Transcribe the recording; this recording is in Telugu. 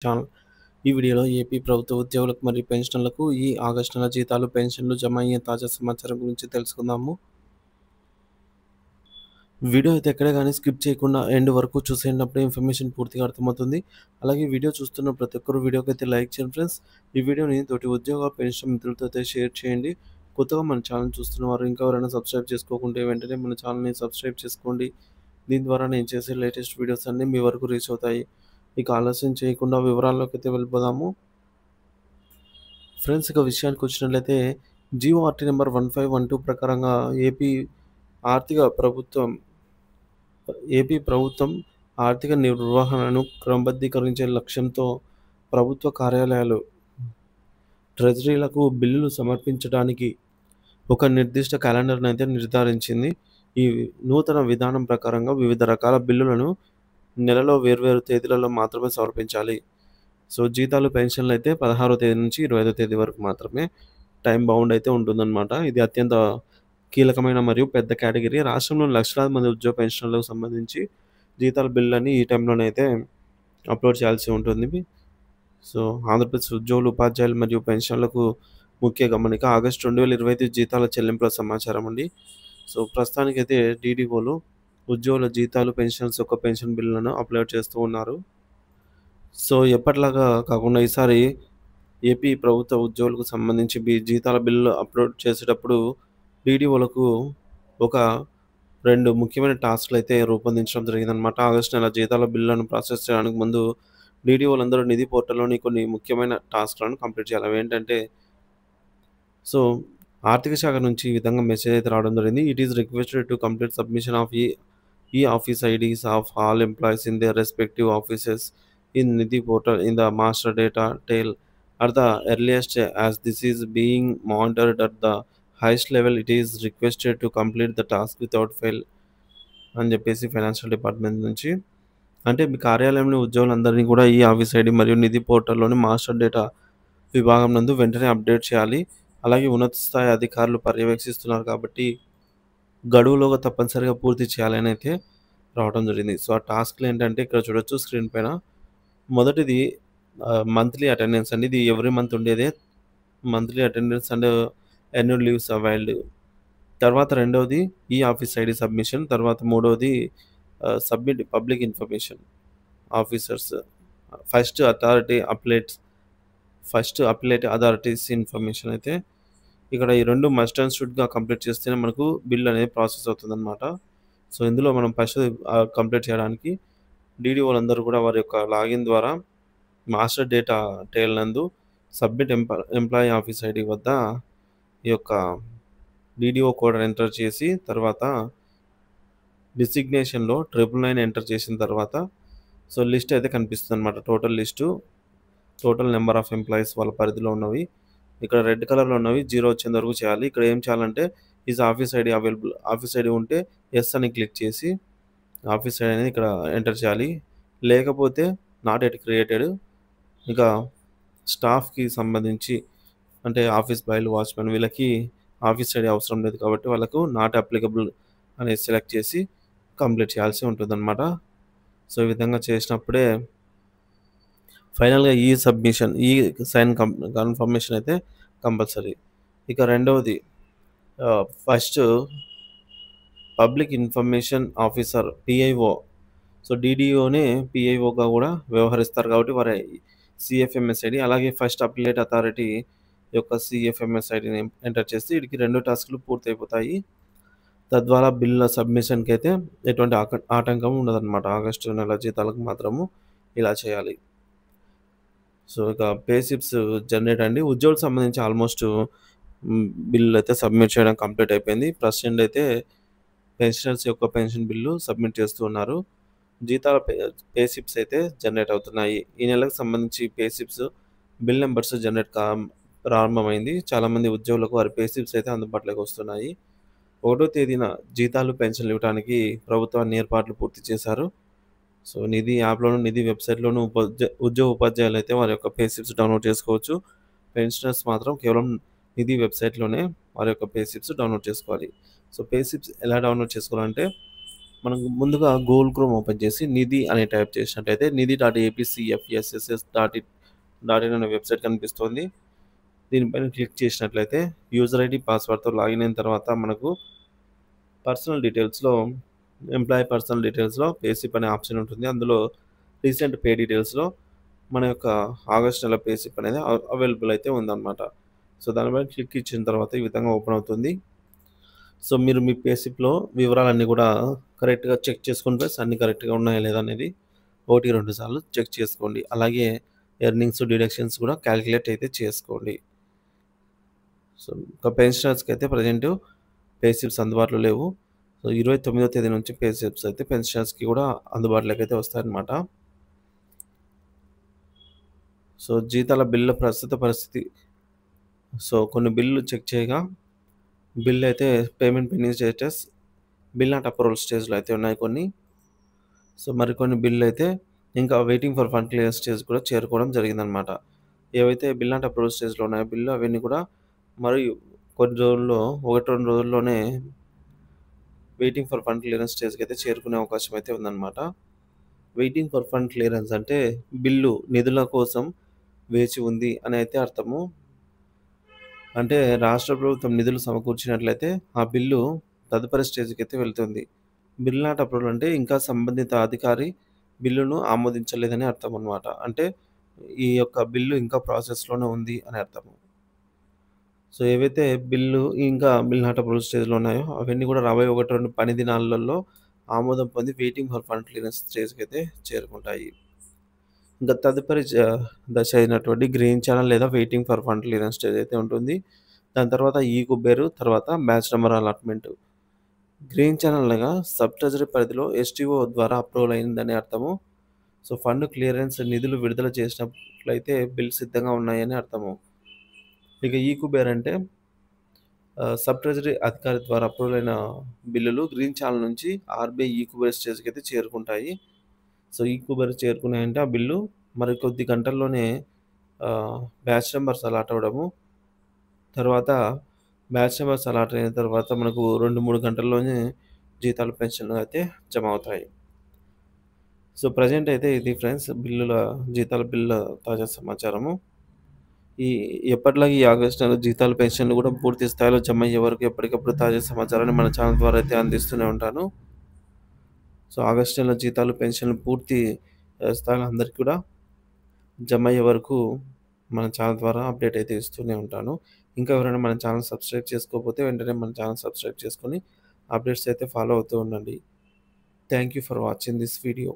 ఛానల్. ఈ వీడియోలో ఏపీ ప్రభుత్వ ఉద్యోగులకు మరియు పెన్షనర్లకు ఈ ఆగస్టు నెల జీతాలు, పెన్షన్లు జమ అయ్యే తాజా సమాచారం గురించి తెలుసుకుందాము. వీడియో అయితే ఎక్కడే గానీ స్కిప్ చేయకుండా ఎండ్ వరకు చూసేయండి. అప్పుడే ఇన్ఫర్మేషన్ పూర్తిగా అర్థమవుతుంది. అలాగే వీడియో చూస్తున్న ప్రతి ఒక్కరు వీడియోకైతే లైక్ చేయండి ఫ్రెండ్స్. ఈ వీడియోని తోటి ఉద్యోగ, పెన్షన్ మిత్రులతో అయితే షేర్ చేయండి. కొత్తగా మన ఛానల్ చూస్తున్న వారు ఇంకా ఎవరైనా సబ్స్క్రైబ్ చేసుకోకుంటే వెంటనే మన ఛానల్‌ని సబ్స్క్రైబ్ చేసుకోండి. దీని ద్వారా నేను చేసే లేటెస్ట్ వీడియోస్ అన్నీ మీ వరకు రీచ్ అవుతాయి. ఇక ఆలస్యం చేయకుండా వివరాల్లోకైతే వెళ్ళిపోదాము. ఫ్రెండ్స్, ఇక విషయానికొచ్చినట్లయితే జీఓఆర్‌టీ నంబర్ 1512 ప్రకారంగా ఆర్థిక ప్రభుత్వం ఏపీ ప్రభుత్వం ఆర్థిక నిర్వహణను క్రమబద్ధీకరించే లక్ష్యంతో ప్రభుత్వ కార్యాలయాలు, ట్రెజరీలకు బిల్లులు సమర్పించడానికి ఒక నిర్దిష్ట క్యాలెండర్‌నైతే నిర్ధారించింది. ఈ నూతన విధానం ప్రకారంగా వివిధ రకాల బిల్లులను నెలలో వేర్వేరు తేదీలలో మాత్రమే సమర్పించాలి. సో, జీతాలు, పెన్షన్‌లయితే 16వ తేదీ నుంచి 25వ తేదీ వరకు మాత్రమే టైమ్ బౌండ్ అయితే ఉంటుందన్నమాట. ఇది అత్యంత కీలకమైన మరియు పెద్ద కేటగిరీ. రాష్ట్రంలోని లక్షలాది మంది ఉద్యోగ పెన్షనర్లకు సంబంధించి జీతాల బిల్లులని ఈ టైంలోనైతే అప్‌లోడ్ చేయాల్సి ఉంటుంది. సో, ఆంధ్రప్రదేశ్ ఉద్యోగులు, ఉపాధ్యాయులు మరియు పెన్షనర్లకు ముఖ్య గమనిక ఆగస్టు 2025 జీతాల చెల్లింపుల సమాచారం అండి. సో, ప్రస్తుతానికైతే డీడీఓలు ఉద్యోగుల జీతాలు, పెన్షన్స్ యొక్క పెన్షన్ బిల్లులను అప్‌లోడ్ చేస్తూ ఉన్నారు. సో, ఎప్పటిలాగా కాకుండా ఈసారి ఏపీ ప్రభుత్వ ఉద్యోగులకు సంబంధించి జీతాల బిల్లులు అప్‌లోడ్ చేసేటప్పుడు డీడీఓలకు ఒక 2 ముఖ్యమైన టాస్క్‌లయితే రూపొందించడం జరిగిందనమాట. ఆగస్టు నెల జీతాల బిల్లులను ప్రాసెస్ చేయడానికి ముందు డీడీఓలందరూ నిధి పోర్టల్‌లోని కొన్ని ముఖ్యమైన టాస్క్‌లను కంప్లీట్ చేయాలి. అవేంటంటే, సో, ఆర్థిక శాఖ నుంచి ఈ విధంగా మెసేజ్ అయితే రావడం జరిగింది. It is requested to complete submission of office IDs of all employees in their respective offices in Nidhi portal in the master data table at the earliest, as this is being monitored at the highest level. It is requested to complete the task without fail అని చెప్పేసి ఫైనాన్షియల్ డిపార్ట్మెంట్ నుంచి. అంటే మీ కార్యాలయంలో ఉద్యోగులందరినీ కూడా ఈ ఆఫీస్ ఐడి మరియు నిధి పోర్టల్‌లోని మాస్టర్ డేటా విభాగం నందు వెంటనే అప్డేట్ చేయాలి. అలాగే ఉన్నత స్థాయి అధికారులు పర్యవేక్షిస్తున్నారు కాబట్టి గడువులోగా తప్పనిసరిగా పూర్తి చేయాలని అయితే రావడం జరిగింది. సో, ఆ టాస్క్‌లు ఏంటంటే ఇక్కడ చూడొచ్చు స్క్రీన్ పైన. మొదటిది మంత్లీ అటెండెన్స్ అండి. ఇది ఎవ్రీ మంత్ ఉండేదే. Monthly attendance and annual leaves availed. తర్వాత రెండోది ఆఫీస్ ఐడీ సబ్మిషన్. తర్వాత మూడోది submit public information officers. First authority appellates first appellate authorities information అయితే ఇక్కడ ఈ 2 మస్ట్ అండ్ షుడ్‌గా కంప్లీట్ చేస్తేనే మనకు బిల్ అనేది ప్రాసెస్ అవుతుందన్నమాట. సో, ఇందులో మనం ఫస్ట్ కంప్లీట్ చేయడానికి డీడీఓలందరూ కూడా వారి యొక్క లాగిన్ ద్వారా మాస్టర్ డేటా టేల్ నందు సబ్మిట్ ఎంప్లాయీ ఆఫీస్ ఐడీ వద్ద ఈ యొక్క డీడీఓ కోడ్ ఎంటర్ చేసి తర్వాత డిసిగ్నేషన్‌లో 999 ఎంటర్ చేసిన తర్వాత సో, లిస్ట్ అయితే కనిపిస్తుందన్నమాట. Total list, total number of employees వాళ్ళ పరిధిలో ఉన్నవి. ఇక్కడ రెడ్ కలర్‌లో ఉన్నవి 0 వచ్చేంత వరకు చేయాలి. ఇక్కడ ఏం చేయాలంటే is office ID available office ID ఉంటే యెస్ అని క్లిక్ చేసి ఆఫీస్ ఐడీ అనేది ఇక్కడ ఎంటర్ చేయాలి. లేకపోతే నాట్ యెట్ క్రియేటెడ్. ఇక స్టాఫ్‌కి సంబంధించి అంటే ఆఫీస్ బాయ్‌లు, వాచ్‌మెన్ వీళ్ళకి ఆఫీస్ ఐడీ అవసరం లేదు కాబట్టి వాళ్ళకు నాట్ అప్లికబుల్ అనేది సెలెక్ట్ చేసి కంప్లీట్ చేయాల్సి ఉంటుందన్నమాట. సో, ఈ విధంగా చేసినప్పుడే ఫైనల్‌గా సబ్మిషన్ సైన్ కన్ఫర్మేషన్ అయితే కంపల్సరీ. ఇక రెండవది first public information officer PIO. So, డీడీఓనే పీఐఓగా కూడా వ్యవహరిస్తారు కాబట్టి వారి సీఎఫ్ఎంఎస్ ఐడీ అలాగే ఫస్ట్ అప్లెట్ అథారిటీ యొక్క సీఎఫ్ఎంఎస్ ఐడీని ఎంటర్ చేసి వీటికి 2 టాస్క్‌లు పూర్తయిపోతాయి. తద్వారా బిల్లుల సబ్మిషన్‌కి అయితే ఎటువంటి ఆటంకం ఉండదన్నమాట. ఆగస్టు నెల జీతాలకు మాత్రము ఇలా చేయాలి. సో, ఇక పే స్లిప్స్ జనరేట్ అండి. ఉద్యోగులకు సంబంధించి ఆల్మోస్ట్ బిల్లులైతే సబ్మిట్ చేయడం కంప్లీట్ అయిపోయింది. ప్రెజెంట్ అయితే పెన్షనర్స్ యొక్క పెన్షన్ బిల్లు సబ్మిట్ చేస్తూ ఉన్నారు. జీతాల పే స్లిప్స్ అయితే జనరేట్ అవుతున్నాయి. ఈ నెలకు సంబంధించి pay slips bill numbers generate ప్రారంభమైంది. చాలామంది ఉద్యోగులకు వారి పే స్లిప్స్ అయితే అందుబాటులోకి వస్తున్నాయి. 1వ తేదీన జీతాలు, పెన్షన్లు ఇవ్వడానికి ప్రభుత్వం అన్ని ఏర్పాట్లు పూర్తి చేశారు. సో, నిధి యాప్‌లోను, నిధి వెబ్‌సైట్‌లోను ఉద్యోగ ఉపాధ్యాయులు అయితే వారి యొక్క పే స్లిప్స్ డౌన్‌లోడ్ చేసుకోవచ్చు. పెన్షనర్స్ మాత్రం కేవలం నిధి వెబ్‌సైట్‌లోనే వారి యొక్క పే స్లిప్స్ డౌన్‌లోడ్ చేసుకోవాలి. సో, పే స్లిప్స్ ఎలా డౌన్‌లోడ్ చేసుకోవాలంటే మనం ముందుగా గూగుల్ క్రోమ్ ఓపెన్ చేసి నిధి అని టైప్ చేసినట్లయితే nithi.apcfsss.in అనే వెబ్‌సైట్ కనిపిస్తుంది. దీనిపైన క్లిక్ చేసినట్లయితే యూజర్ ఐడీ, పాస్వర్డ్‌తో లాగిన్ అయిన తర్వాత మనకు పర్సనల్ డీటెయిల్స్‌లో ఎంప్లాయీ పర్సనల్ డీటెయిల్స్‌లో పే స్లిప్ అనే ఆప్షన్ ఉంటుంది. అందులో రీసెంట్ పే డీటెయిల్స్‌లో మన యొక్క ఆగస్ట్ నెల పే స్లిప్ అనేది అవైలబుల్ అయితే ఉందన్నమాట. సో, దానిపైన క్లిక్ ఇచ్చిన తర్వాత ఈ విధంగా ఓపెన్ అవుతుంది. సో, మీరు మీ పే స్లిప్‌లో వివరాలన్నీ కూడా కరెక్ట్‌గా చెక్ చేసుకోండి ఫ్రెండ్స్. అన్నీ కరెక్ట్‌గా ఉన్నాయా లేదా అనేది 1, 2 సార్లు చెక్ చేసుకోండి. అలాగే ఎర్నింగ్స్, డిడక్షన్స్ కూడా కాలిక్యులేట్ అయితే చేసుకోండి. సో, ఇంకా పెన్షనర్స్‌కైతే ప్రెజెంటు పే స్లిప్స్ అందుబాటులో లేవు. సో, 29వ తేదీ నుంచి పే స్లిప్స్ అయితే పెన్షనర్స్‌కి కూడా అందుబాటులోకి అయితే వస్తాయన్నమాట. సో, జీతాల బిల్లుల ప్రస్తుత పరిస్థితి. సో, కొన్ని బిల్లులు చెక్ చేయగా బిల్ అయితే payment pending status, bill not approval స్టేజ్‌లో అయితే ఉన్నాయి కొన్ని. సో, మరికొన్ని బిల్లులైతే ఇంకా waiting for fund clearance stage కూడా చేరుకోవడం జరిగిందనమాట. ఏవైతే బిల్ నాట్ అప్రూవల్ స్టేజ్‌లో ఉన్నాయో బిల్లు అవన్నీ కూడా మరియు కొన్ని రోజుల్లో 1, 2 రోజుల్లోనే వెయిటింగ్ ఫర్ ఫండ్ క్లియరెన్స్ స్టేజ్‌కి అయితే చేరుకునే అవకాశం అయితే ఉందనమాట. వెయిటింగ్ ఫర్ ఫండ్ క్లియరెన్స్ అంటే బిల్లు నిధుల కోసం వేచి ఉంది అని అయితే అర్థము. అంటే రాష్ట్ర ప్రభుత్వం నిధులు సమకూర్చినట్లయితే ఆ బిల్లు తదుపరి స్టేజ్‌కి అయితే వెళ్తుంది. బిల్ నాట్ అప్రూవల్ అంటే ఇంకా సంబంధిత అధికారి బిల్లును ఆమోదించలేదని అర్థం అన్నమాట. అంటే ఈ యొక్క బిల్లు ఇంకా ప్రాసెస్‌లోనే ఉంది అని అర్థము. సో, ఏవైతే బిల్ నాట్ అప్రూవల్ స్టేజ్‌లో ఉన్నాయో అవన్నీ కూడా రాబోయే 1, 2 పని దినాలలో ఆమోదం పొంది వెయిటింగ్ ఫర్ ఫండ్ క్లియరెన్స్ స్టేజ్‌కి అయితే చేరుకుంటాయి. ఇంకా తదుపరి దశ అయినటువంటి గ్రీన్ ఛానెల్ లేదా waiting for fund clearance stage అయితే ఉంటుంది. దాని తర్వాత కుబేరు, తర్వాత batch number allotment. Green channel అనగా సబ్ ట్రెజరీ పరిధిలో ఎస్‌టిఓ ద్వారా అప్రూవల్ అయిందని అర్థము. సో, ఫండ్ క్లియరెన్స్ నిధులు విడుదల చేసినట్లయితే బిల్ సిద్ధంగా ఉన్నాయని అర్థము. ఇక కుబేర్ అంటే సబ్ ట్రెజరీ అధికారి ద్వారా అప్రూవల్ అయిన బిల్లులు గ్రీన్ ఛానెల్ నుంచి ఆర్‌బీఐ కుబేర్ స్టేజ్‌కి అయితే చేరుకుంటాయి. సో, కుబేర్ చేరుకున్నాయంటే ఆ బిల్లు మరికొద్ది గంటల్లోనే బ్యాచ్ నంబర్స్ అలాట్ అవ్వడము. తర్వాత బ్యాచ్ నంబర్స్ అలాట్ అయిన తర్వాత మనకు 2, 3 గంటల్లోనే జీతాలు, పెన్షన్‌లు అయితే జమ అవుతాయి. సో, ప్రెజెంట్ అయితే ఇది ఫ్రెండ్స్ జీతాల బిల్లుల తాజా సమాచారము. ఈ ఎప్పటిలాగా ఈ ఆగస్ట్ నెల జీతాలు, పెన్షన్‌లు కూడా పూర్తి స్థాయిలో జమ అయ్యే వరకు ఎప్పటికప్పుడు తాజా సమాచారాన్ని మన ఛానల్ ద్వారా అయితే అందిస్తూనే ఉంటాను. సో, ఆగస్ట్ నెల జీతాలు, పెన్షన్‌లు పూర్తి స్థాయిలో అందరికి కూడా జమ అయ్యే వరకు మన ఛానల్ ద్వారా అప్డేట్ అయితే ఇస్తూనే ఉంటాను. ఇంకా ఎవరైనా మన ఛానల్ సబ్స్క్రైబ్ చేసుకోకపోతే వెంటనే మన ఛానల్ సబ్స్క్రైబ్ చేసుకొని అప్డేట్స్ అయితే ఫాలో అవుతూ ఉండండి. Thank you for watching this video.